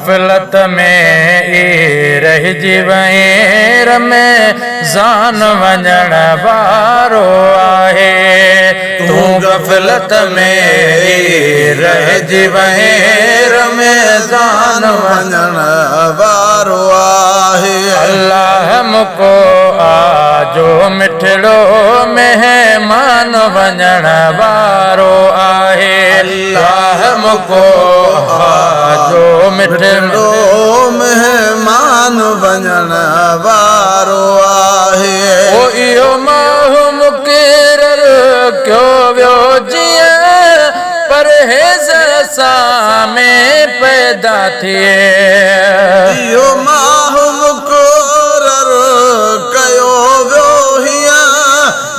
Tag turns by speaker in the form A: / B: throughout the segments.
A: गफलत में ई रहिजी वहीं रमज़ान वञण वारो आहे तू गफलत में ई रहिजी वहीं रमज़ान वञण वारो आहे अल्लाह मुको आजो मिठड़ो मेहमान वञण वारो आहे अल्लाह मुको आजो मिठड़ो मेहमान वञण वारो आहे ओ इहो माहू मुक़रर कयो वियो जीअं परहेज़ असां में पैदा थिए इहो माहू मुक़रर कयो वियो हीअं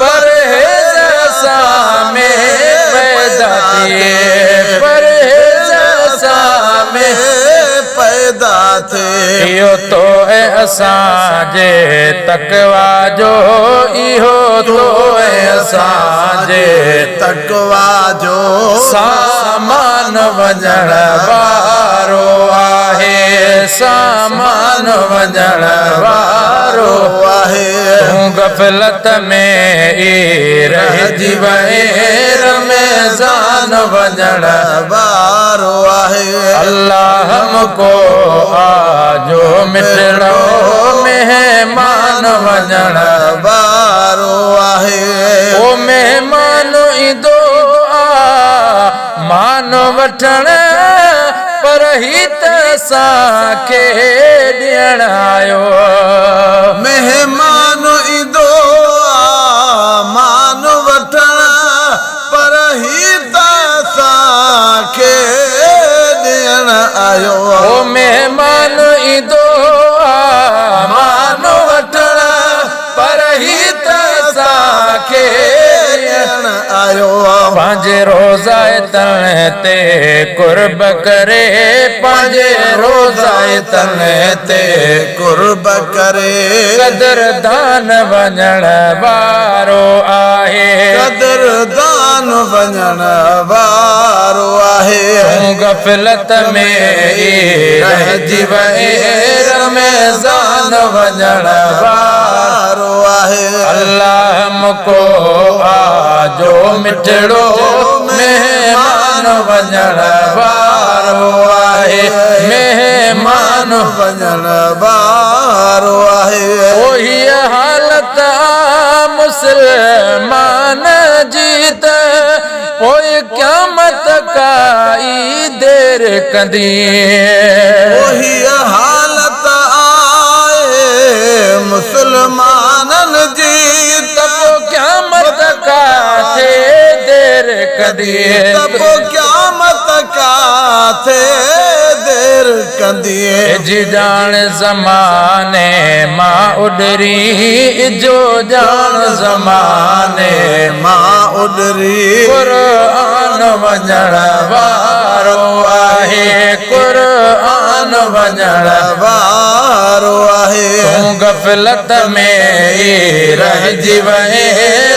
A: परहेज़ असां में पैदा थिए परहेज़ असां में पैदा थिए इहो तो ऐं असांजे तक़वा जो इहो तो ऐं असांजे तक़वा जो सामान वञण वारो आहे सामान वञण वारो आहे तूं गफलत में ई रहिजी वहीं रमज़ान वञण वारो आहे अल्लाह मुको आजो मिठड़ो मेहमान वञण वारो आहे ओ मेहमान ईंदो मान वठण पर ही त असांखे ॾियण आयो मेहमान ईंदो मान वठण पर ही त असांखे ॾियण आयो ओ मेहमान ईंदो मान वठण पर ही त असांखे ॾियण आयो पंहिंजे रोज़ाए तन ते कुर्ब करे पंहिंजे रोज़ाए तन ते कुर्ब करे कदरदान वञण वारो आहे कदरदान वञण वारो आहे तूं गफलत में ई रहिजी वहीं रमज़ान वञण वारो आहे अल्लाह मुको आजो मिठड़ो मेहमान वञण वारो आहे मेहमान वञण वारो आहे ओ हीअ हालत मुसलमान जी त पोइ क़यामत काई देर कंदी ओ हीअ हालत आहे मुसलमानन जी त पोइ क़यामत काथे देर कंदी त पोइ क़यामत काथे देर कंदी जी ॼाण ज़माने मां उॾरी जो ॼाण ज़माने मां उॾरी क़ुरान वञण वारो आहे क़ुरान वञण वारो आहे तूं गफलत में ई रहिजी वहीं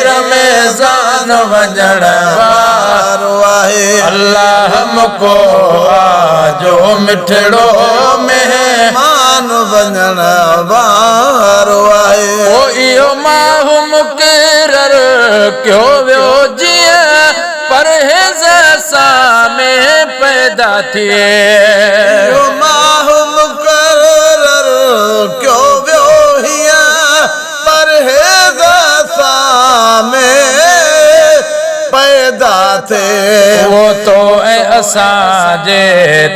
A: रमज़ान वञण वारो आहे अल्लाह मुको आजो मिठड़ो मेहमान वञण वारो आहे ओ इहो माहू मुक़रर कयो वियो जीअं परहेज़ असां में पैदा थिए इहो माहू मुक़रर कयो वियो हीअं परहेज़ असां में पैदा थिए उहो तो ऐं असांजे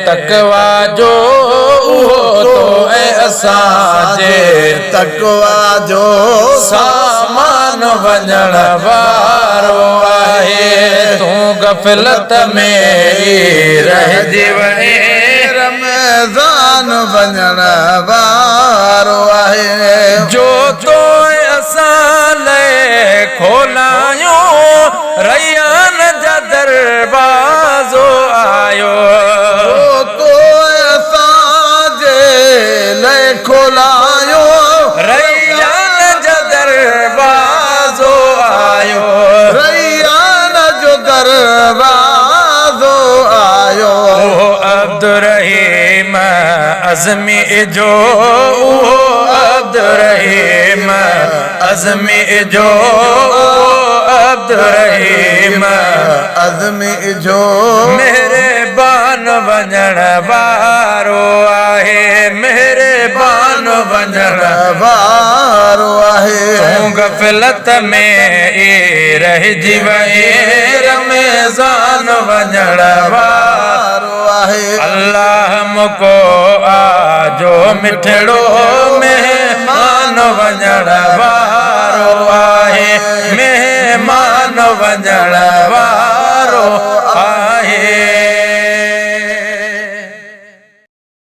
A: तक़वा जो उहो तो ऐं असांजे तक़वा जो सामान वञण वारो आहे तूं गफलत में ई रहिजी वहीं रमज़ान वञण वारो आहे जो तो असां लाइ खोलायूं रैयान जा दरवाज़ो आयो तो असांजे लाइ खोलायो रैयान जा दरवाज़ो आयो रैयान जो दरवाज़ो आयो अब्दुर रहीम अज़मी जो अब्दुर्रहीम अज़मी जो अब्दुर्रहीम
B: अज़मी जो
A: मेहरबान वञण वारो आहे मेहरबान वञण
B: वारो आहे
A: तूं गफ़लत में ई रहिजी वई रमज़ान वञण वारो
B: आहे
A: अल्लाह मुको आजो मिठड़ो मेहमान वञण वारो आहे मेहमान वञण